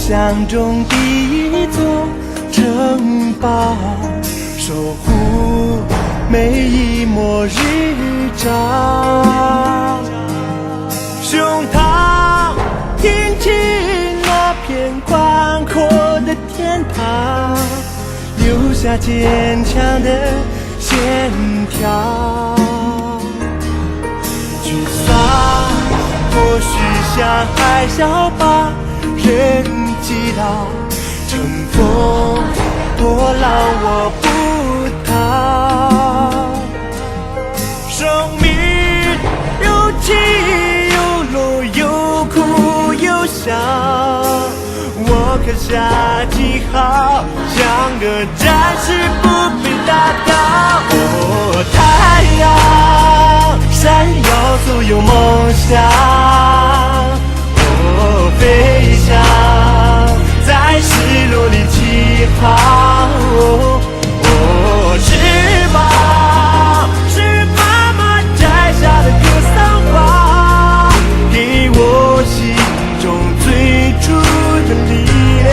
想中的一座城堡，守护每一抹日照。胸膛挺起那片宽阔的天堂，留下坚强的线条。沮丧或许像海啸把人击倒，乘风破浪我不逃。生命有起有落，有哭有笑，我刻下记号，像个战士不必打倒。哦，太阳闪耀所有梦想，哦，飞翔在失落里起航。哦，翅膀是妈妈摘下的格桑花，给我心中最初的力量。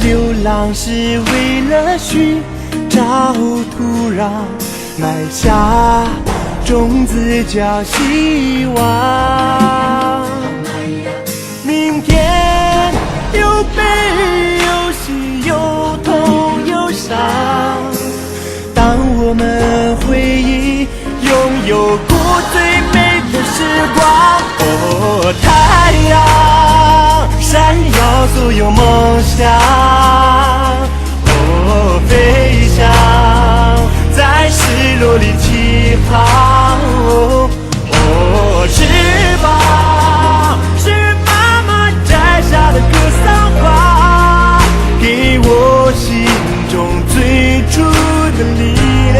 流浪是为了寻找土壤，埋下种子叫希望。明天有悲有喜，有痛有伤，当我们回忆拥有过最美的时光。哦，太阳闪耀所有梦想，哦，飞翔在失落里起航。哦，翅膀是妈妈摘下的格桑花，给我心中最初的力量。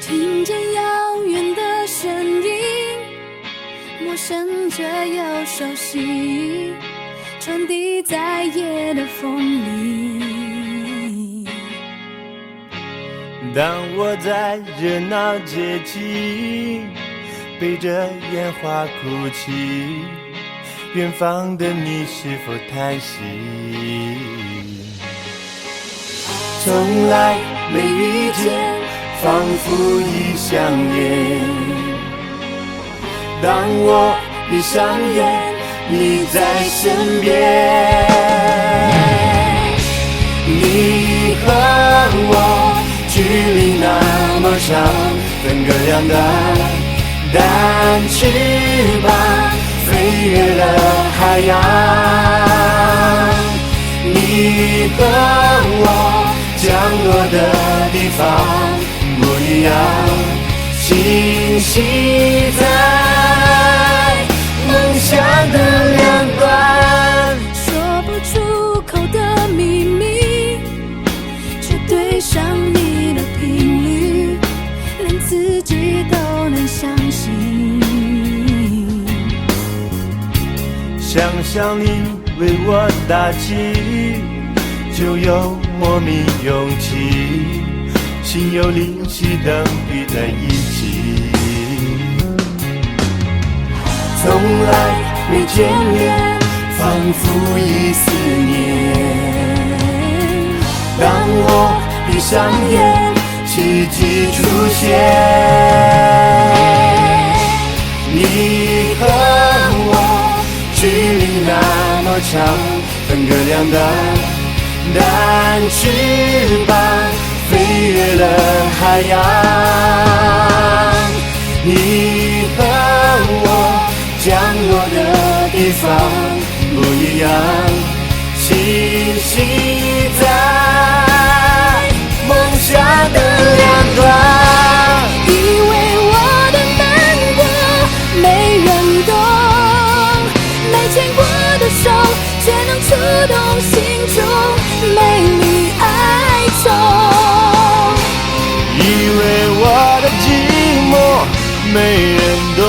听见遥远的声音，陌生却又熟悉，传递在夜的风里。当我在热闹街气，背着烟花哭泣，远方的你是否叹息？从来没遇见，仿佛已相恋。当我闭上眼，你在身边。你和我距离那么长，分隔两端，但翅膀飞越了海洋。和我降落的地方不一样，栖息在梦想的两端。说不出口的秘密，却对上你的频率，连自己都能相信。想象你为我打气，就有莫名勇气，心有灵犀等聚在一起。从来没见面，仿佛已4年。当我闭上眼，奇迹出现。你和我距离那么长，分隔两端，但翅膀飞越了海洋。你和我降落的地方不一样，栖息在梦想的两端。以为我的难过没人懂，没牵过的手却能触动心中美丽哀愁。以为我的寂寞没人懂，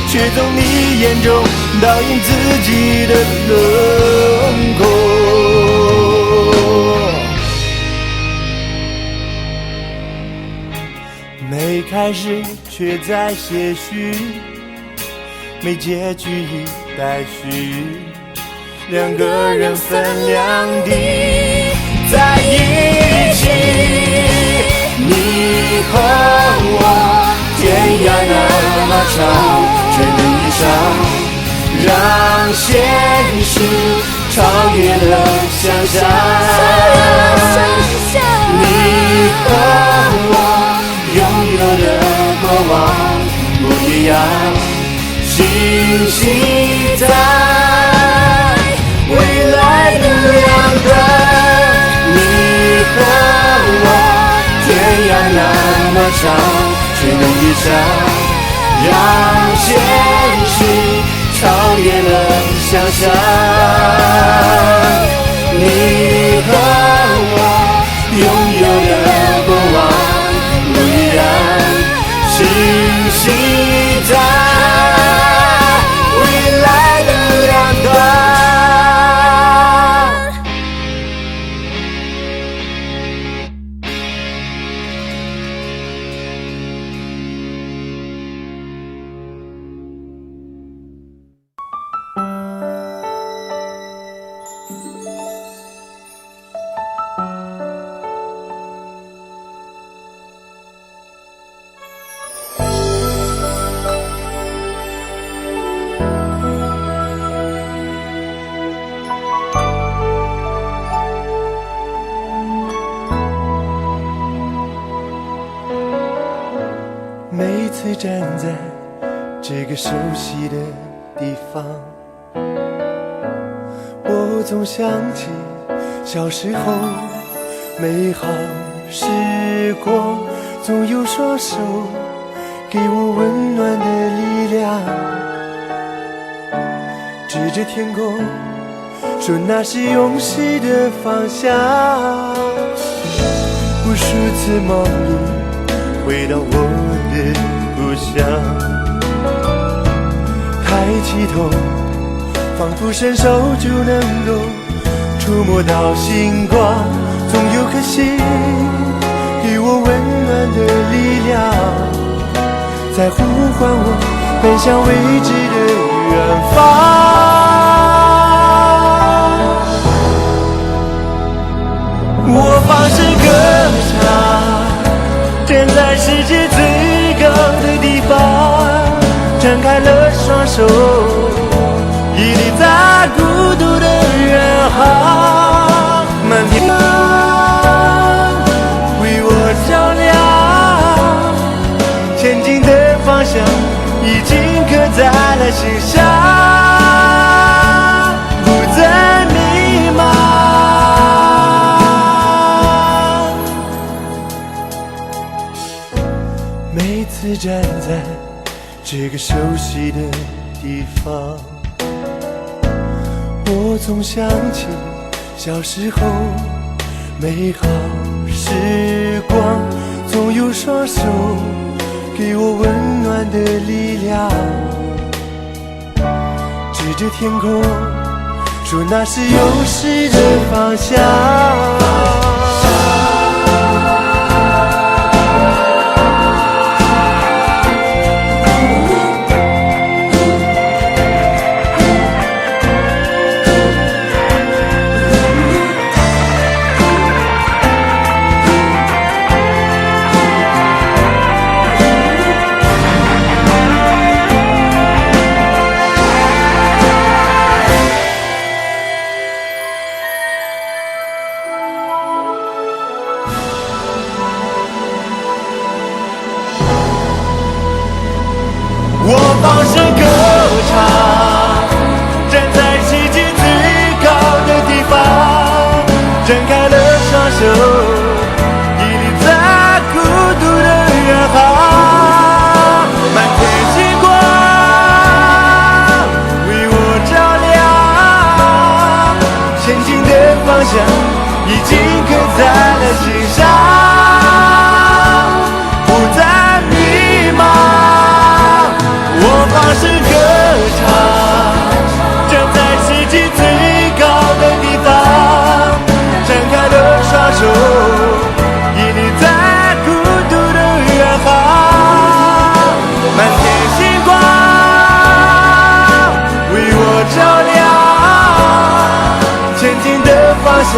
却从你眼中倒映自己的轮廓。没开始却在些许，没结局已待续，两个人分两地在一起。你和我天涯那么长，却能遇上，让现实超越了想象。你和我拥有的过往不一样，栖息在未来的两端。你和我天涯那么长，却能遇上，让现实超越了想象。你和我拥有的过往不一样，栖息在未来的两端。每次站在这个熟悉的地方，我总想起小时候美好时光，总有双手给我温暖的力量，指着天空说那是永续的方向。无数次梦里回到我的故乡，抬起头仿佛伸手就能够触摸到星光，总有颗心给我温暖的力量，在呼唤我奔向未知的远方。我放声歌唱，站在世界最高的地方，张开了双手，屹立在孤独的远航。满天为我照亮，前进的方向已经刻在了心上，不再迷茫。站在这个熟悉的地方，我总想起小时候美好时光，总有双手给我温暖的力量，指着天空说那是有诗的方向。我放声歌唱，站在世界最高的地方，张开了双手，屹立在孤独的远航。满天星光为我照亮，前进的方向已经刻在了心上。放声歌唱，站在世界最高的地方，张开了双手，屹立在孤独的远航。满天星光为我照亮，前进的方向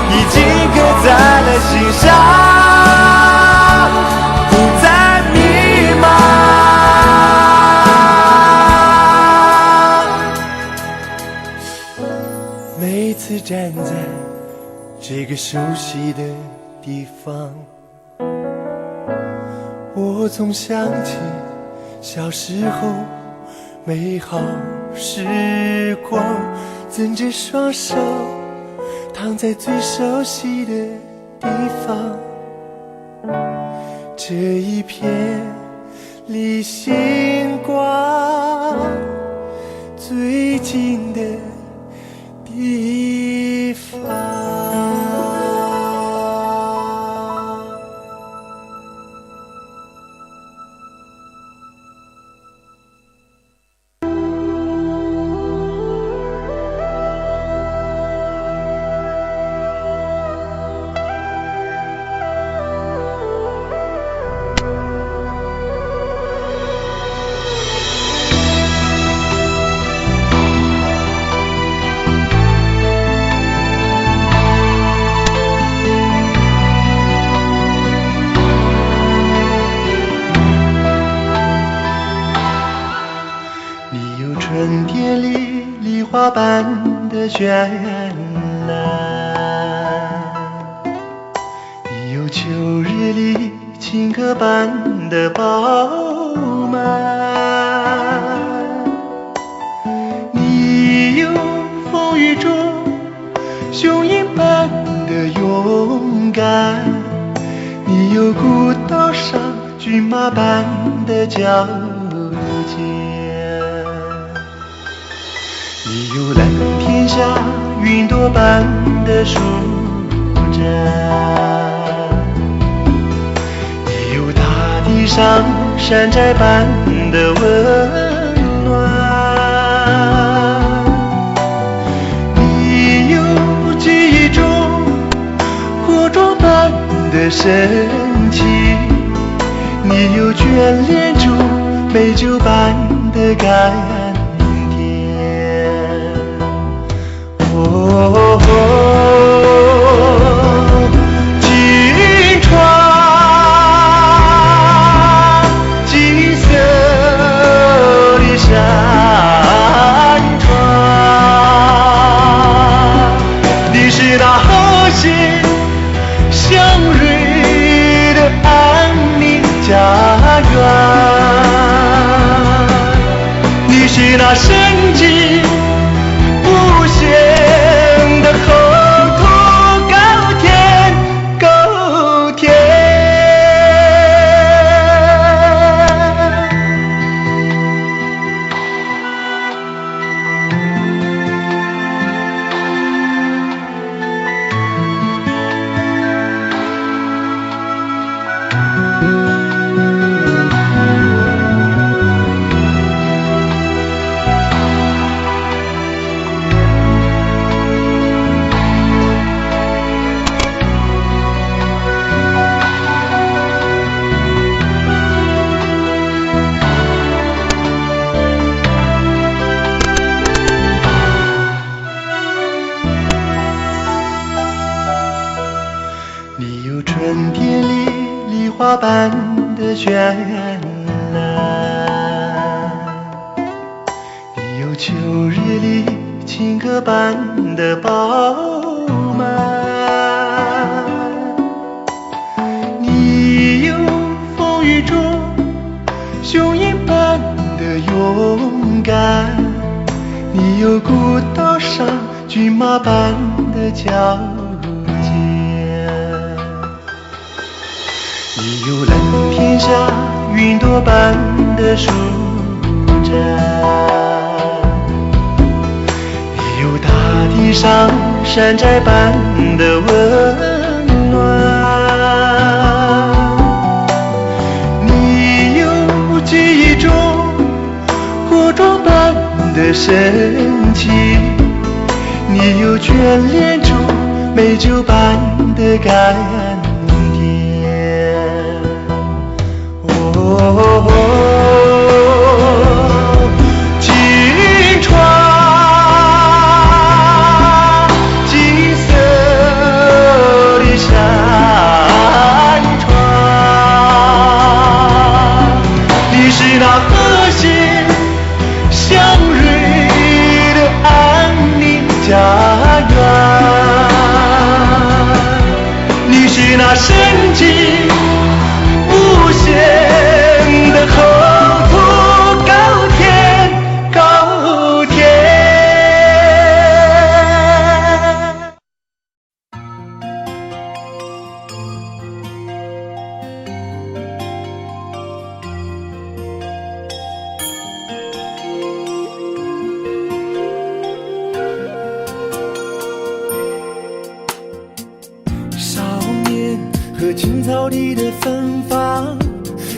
已经刻在了心上。每次站在这个熟悉的地方，我总想起小时候美好时光，攥着双手躺在最熟悉的地方，这一片离星光最近的地方。春天里梨花般的绚烂，你有秋日里青稞般的饱满，你有风雨中雄鹰般的勇敢，你有孤岛上骏马般的矫健，你有蓝天下云朵般的舒展，你有大地上山寨般的温暖，你有记忆中火种般的深情，你有眷恋中美酒般的甘金川金色的山川，你是那和谐祥瑞的安宁家园，你是那生机无限的后土高田高田。花般的绚烂，你有秋日里情歌般的饱满，你有风雨中雄鹰般的勇敢，你有孤岛上骏马般的矫健，你有蓝天下云朵般的舒展，你有大地上山寨般的温暖，你有记忆中火种般的深情，你有眷恋中美酒般的甘甜。哦，金川，金色的山川，你是那和谐祥瑞的安宁家园，你是那深情无限的厚土高天高天。少年和青草地的芬芳，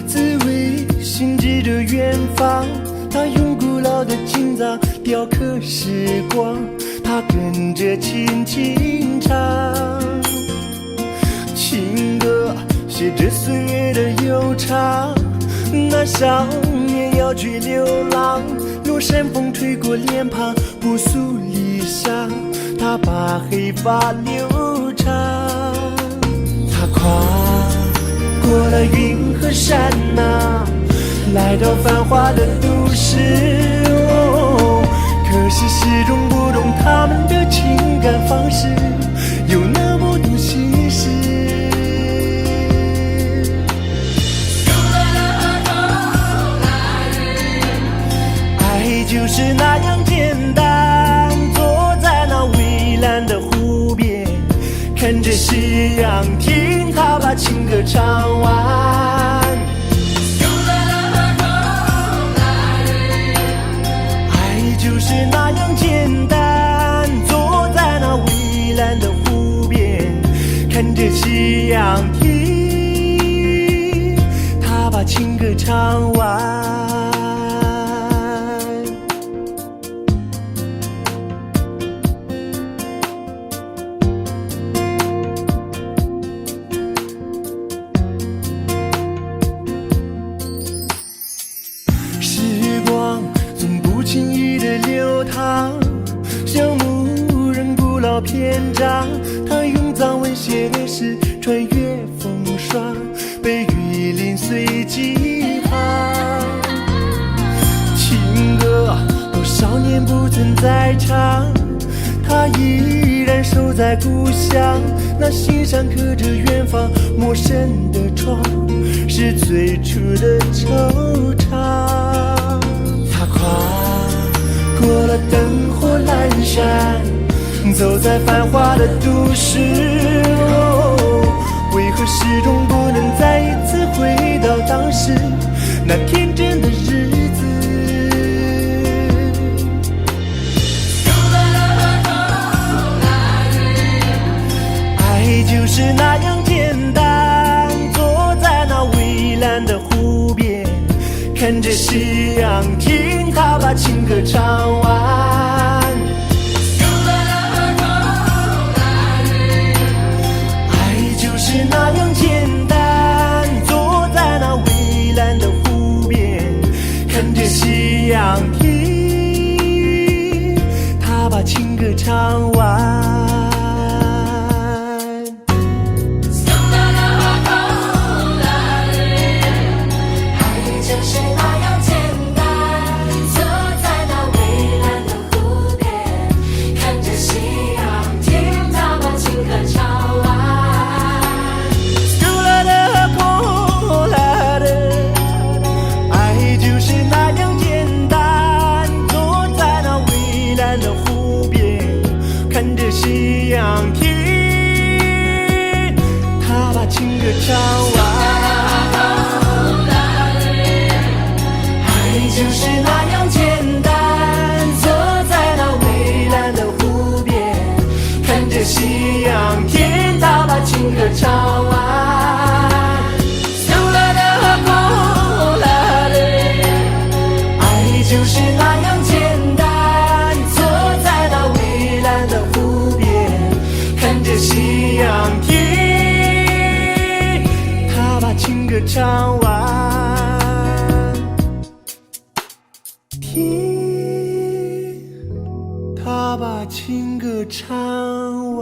滋味心智的远方。他用古老的琴子雕刻时光，他跟着轻轻唱。情歌写着岁月的悠长，那少年要去流浪，落山风吹过脸庞，朴素理想，他把黑发留长。他跨过了云和山呐，来到繁华的都市，可是始终不懂他们的情感方式，又那么多心事。爱就是那样简单，坐在那蔚蓝的湖边，看着夕阳，听他把情歌唱完。爱就是那样简单，坐在那蔚蓝的湖边，看着夕阳，听他把情歌唱完。轻易的流淌，像牧人古老篇章，他用藏文写的诗，穿越风霜，被雨淋碎几行。情歌多少年不曾再唱，他依然守在故乡，那心上刻着远方陌生的窗，是最初的惆怅。他过了灯火阑珊，走在繁华的都市，为何始终不能再一次回到当时那天真的日子？爱就是那样简单，坐在那蔚蓝的湖边，看着夕阳，听他把情歌唱完。爱就是那样简单，坐在那蔚蓝的湖边，看着夕阳，听他把情歌唱完。看着夕阳天，他把情歌唱完。爱就是那样简单，坐在那蔚蓝的湖边，看着夕阳天，他把情歌唱完。就是那样简单，坐在那蔚蓝的湖边，看着夕阳天，他把情歌唱完。天，他把情歌唱完。